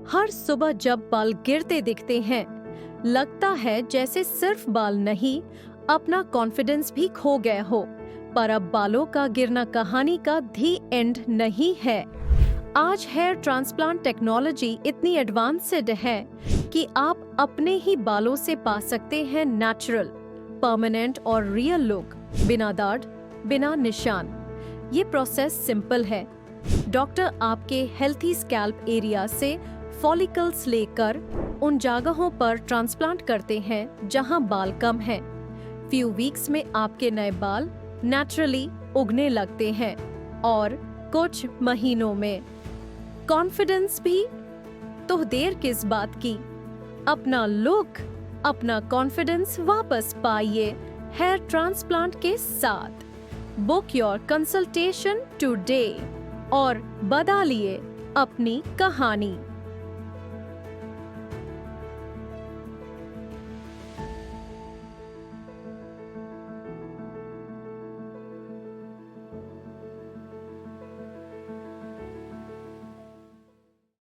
हर सुबह जब बाल गिरते दिखते हैं, लगता है जैसे सिर्फ बाल नहीं, अपना कॉन्फिडेंस भी खो गए हो। पर अब बालों का गिरना कहानी का दी एंड नहीं है। आज हेयर ट्रांसप्लांट टेक्नोलॉजी इतनी एडवांस्ड है कि आप अपने ही बालों से पा सकते हैं नेचुरल, परमानेंट और रियल लुक, बिना दाढ़, बिना निशान। ये प्रोसेस सिंपल है। डॉक्टर आपके हेल्थी स्कैल्प एरिया से फॉलिकल्स लेकर उन जगहों पर ट्रांसप्लांट करते हैं जहां बाल कम हैं। फ्यू वीक्स में आपके नए बाल नेचुरली उगने लगते हैं और कुछ महीनों में कॉन्फिडेंस भी। तो देर किस बात की? अपना लुक, अपना कॉन्फिडेंस वापस पाइए हेयर ट्रांसप्लांट के साथ। बुक योर कंसल्टेशन टुडे और बदलिए अपनी कहानी।